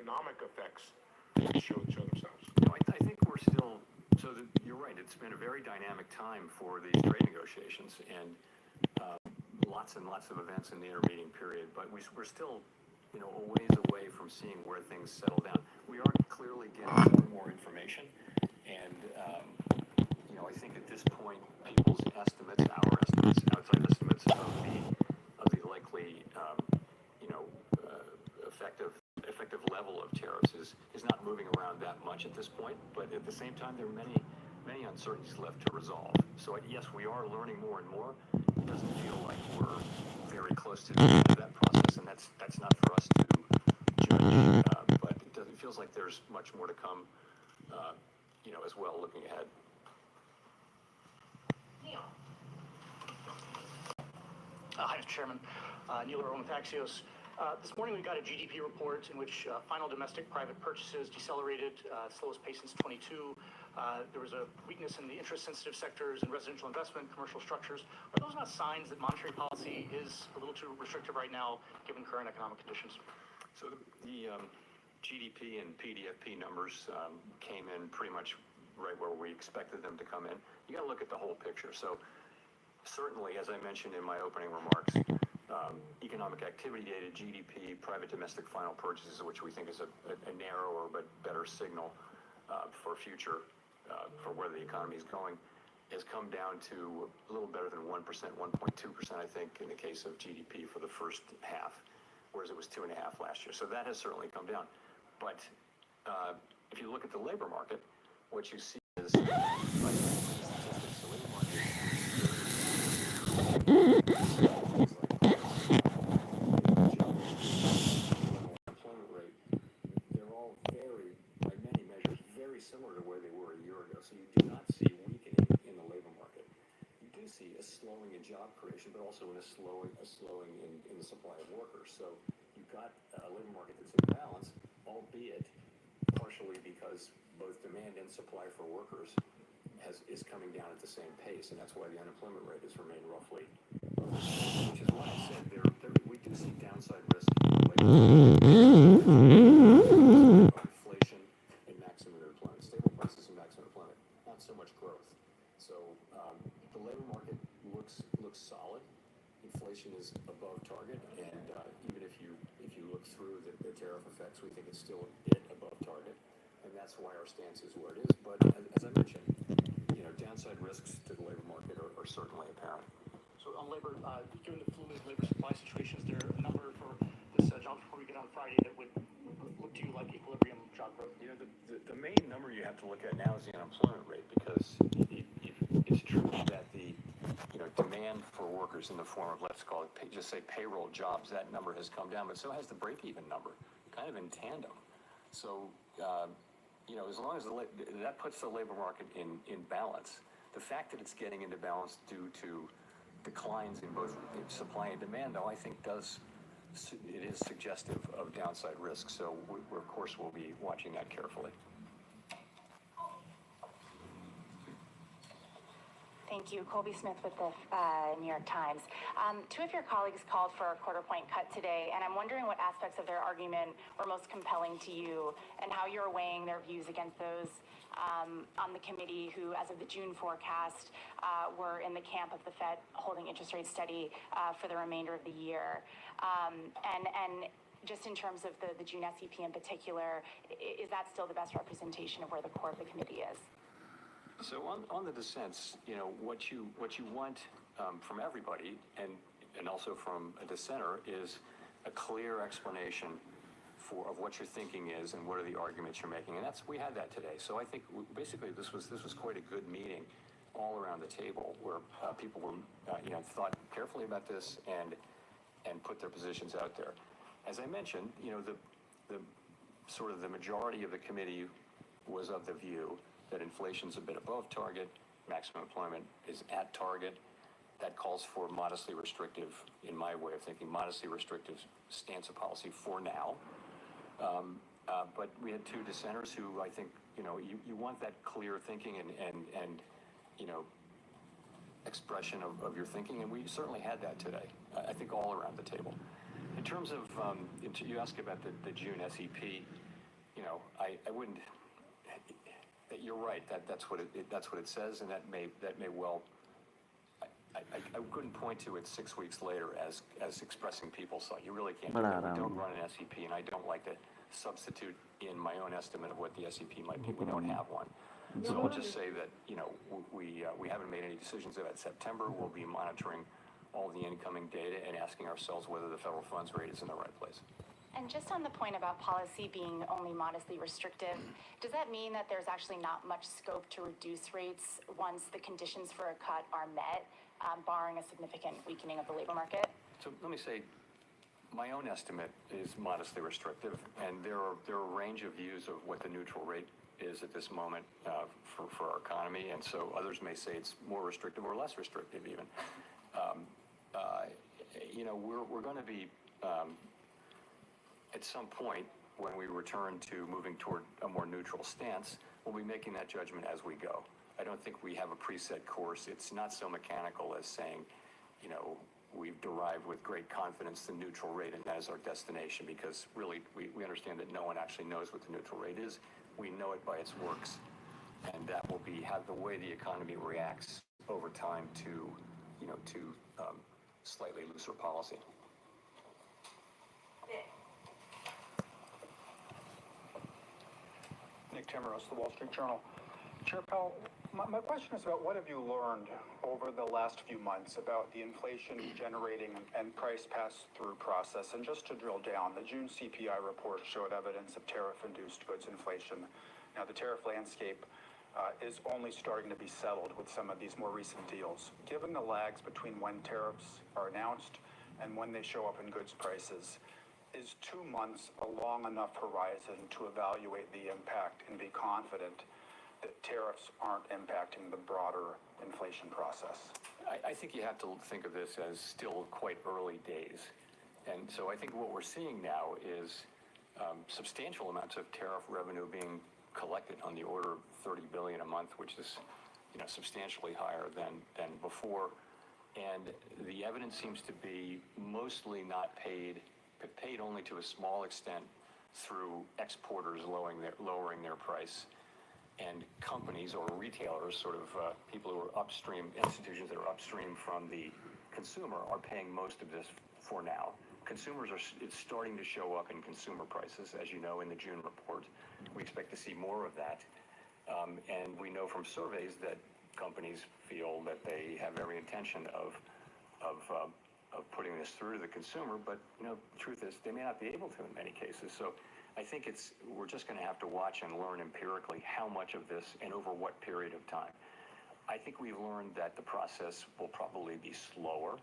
economic effects show themselves? I think we're still, you're right, it's been a very dynamic time for these trade negotiations, and lots and lots of events in the intermeeting period, but we're still, a ways away from seeing where things settle down. We are clearly getting more and more information, and, I think at this point, people's estimates, our estimates, outside estimates of the likely, effective level of tariffs is not moving around that much at this point, but at the same time, there are many uncertainties left to resolve. So yes, we are learning more and more. It doesn't feel like we're very close to the end of that process, and that's not for us to judge, but it feels like there's much more to come, as well, looking ahead. Neil. Hi, Mr. Chairman. Neil Irwin with Axios. This morning we got a GDP report in which final domestic private purchases decelerated, slowest pace since 22. There was a weakness in the interest-sensitive sectors and residential investment, commercial structures. Are those not signs that monetary policy is a little too restrictive right now, given current economic conditions? So the GDP and PDFP numbers came in pretty much right where we expected them to come in. You got to look at the whole picture. So certainly, as I mentioned in my opening remarks, economic activity data, GDP, private domestic final purchases, which we think is a narrower but better signal for future, for where the economy is going, has come down to a little better than 1%, 1.2%, I think, in the case of GDP for the first half, whereas it was 2.5% last year. So that has certainly come down. But if you look at the labor market, what you see is the labor market employment rate, they're all very, by many measures, very similar to where they were a year ago. So you do not see weakening in the labor market. You do see a slowing in job creation, but also a slowing in the supply of workers. So you've got a labor market that's in balance, albeit partially because both demand and supply for workers is coming down at the same pace, and that's why the unemployment rate has remained roughly, which is why I said we do see downside risk in inflation and maximum employment, stable prices and maximum employment, not so much growth. So the labor market looks solid. Inflation is above target, and even if you look through the tariff effects, we think it's still a bit above target, and that's why our stance is where it is. But as I mentioned, downside risks to the labor market are certainly apparent. So on labor, given the fluid labor supply situation, is there a number for this jobs report we get on Friday that would look to you like equilibrium job growth? The main number you have to look at now is the unemployment rate, because it's true that the demand for workers in the form of, let's call it, just say payroll jobs, that number has come down, but so has the break-even number, kind of in tandem. So, as long as that puts the labor market in balance, the fact that it's getting into balance due to declines in both supply and demand, though, I think it is suggestive of downside risk. So we of course, will be watching that carefully. Thank you. Colby Smith with the New York Times. Two of your colleagues called for a quarter-point cut today, and I'm wondering what aspects of their argument were most compelling to you, and how you're weighing their views against those on the committee who, as of the June forecast, were in the camp of the Fed holding interest rates steady for the remainder of the year. And just in terms of the June SEP in particular, is that still the best representation of where the core of the committee is? So on the dissents, what you want from everybody, and also from a dissenter, is a clear explanation of what your thinking is and what are the arguments you're making, and we had that today. So I think basically this was quite a good meeting all around the table, where people were thought carefully about this and put their positions out there. As I mentioned, the majority of the committee was of the view that inflation's a bit above target, maximum employment is at target. That calls for modestly restrictive, in my way of thinking, modestly restrictive stance of policy for now. But we had two dissenters who, I think, you want that clear thinking and expression of your thinking, and we certainly had that today, I think, all around the table. In terms of, you asked about the June SEP, I wouldn't. You're right. That's what it says, and that may well. I couldn't point to it 6 weeks later as expressing people's thought. You really can't do that. We don't run an SEP, and I don't like to substitute in my own estimate of what the SEP might be. We don't have one. So I'll just say that, we haven't made any decisions about September. We'll be monitoring all the incoming data and asking ourselves whether the federal funds rate is in the right place. And just on the point about policy being only modestly restrictive, does that mean that there's actually not much scope to reduce rates once the conditions for a cut are met, barring a significant weakening of the labor market? So let me say, my own estimate is modestly restrictive, and there are a range of views of what the neutral rate is at this moment for our economy, and so others may say it's more restrictive or less restrictive even. We're going to be at some point when we return to moving toward a more neutral stance, we'll be making that judgment as we go. I don't think we have a preset course. It's not so mechanical as saying, we've derived with great confidence the neutral rate and that is our destination, because really we understand that no one actually knows what the neutral rate is. We know it by its works, and that will be how the way the economy reacts over time to slightly looser policy. Nick Timmeros, The Wall Street Journal. Chair Powell, my question is about what have you learned over the last few months about the inflation generating and price pass-through process? And just to drill down, the June CPI report showed evidence of tariff-induced goods inflation. Now, the tariff landscape is only starting to be settled with some of these more recent deals. Given the lags between when tariffs are announced and when they show up in goods prices, is 2 months a long enough horizon to evaluate the impact and be confident that tariffs aren't impacting the broader inflation process? I think you have to think of this as still quite early days. And so I think what we're seeing now is substantial amounts of tariff revenue being collected on the order of $30 billion a month, which is substantially higher than before. And the evidence seems to be mostly not paid only to a small extent through exporters lowering their price, and companies or retailers, sort of people who are upstream, institutions that are upstream from the consumer, are paying most of this for now. It's starting to show up in consumer prices, as you know, in the June report. We expect to see more of that. And we know from surveys that companies feel that they have every intention of putting this through to the consumer, but the truth is they may not be able to in many cases. So I think we're just going to have to watch and learn empirically how much of this and over what period of time. I think we've learned that the process will probably be slower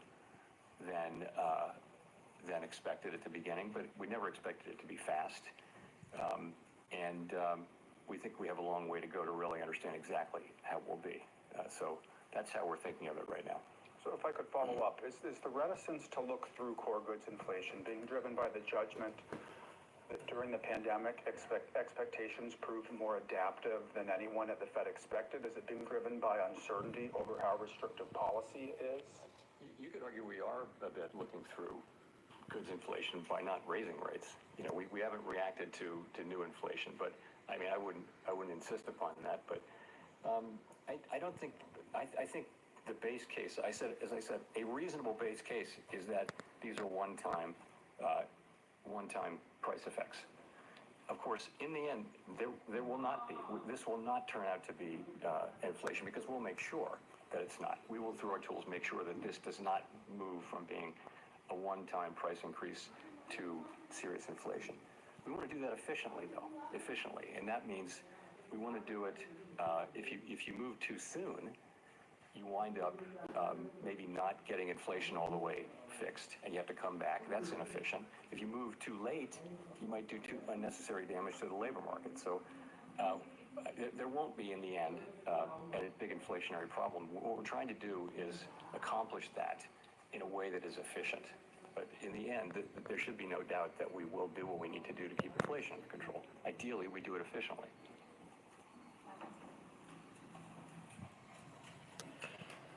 than expected at the beginning, but we never expected it to be fast. We think we have a long way to go to really understand exactly how it will be. So that's how we're thinking of it right now. So if I could follow up, is the reticence to look through core goods inflation being driven by the judgment that during the pandemic expectations proved more adaptive than anyone at the Fed expected? Is it being driven by uncertainty over how restrictive policy is? You could argue we are a bit looking through goods inflation by not raising rates. We haven't reacted to new inflation, but I mean, I wouldn't insist upon that. But I don't think. I think the base case, as I said, a reasonable base case is that these are one-time price effects. Of course, in the end, there will not be. This will not turn out to be inflation, because we'll make sure that it's not. We will, through our tools, make sure that this does not move from being a one-time price increase to serious inflation. We want to do that efficiently, and that means we want to do it. If you move too soon, you wind up maybe not getting inflation all the way fixed, and you have to come back. That's inefficient. If you move too late, you might do too unnecessary damage to the labor market. So there won't be, in the end, a big inflationary problem. What we're trying to do is accomplish that in a way that is efficient. But in the end, there should be no doubt that we will do what we need to do to keep inflation under control. Ideally, we do it efficiently.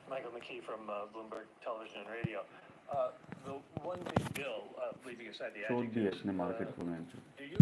Michael McKee from Bloomberg Television and Radio. The one big bill, leaving aside the Short adjectives, the market for do you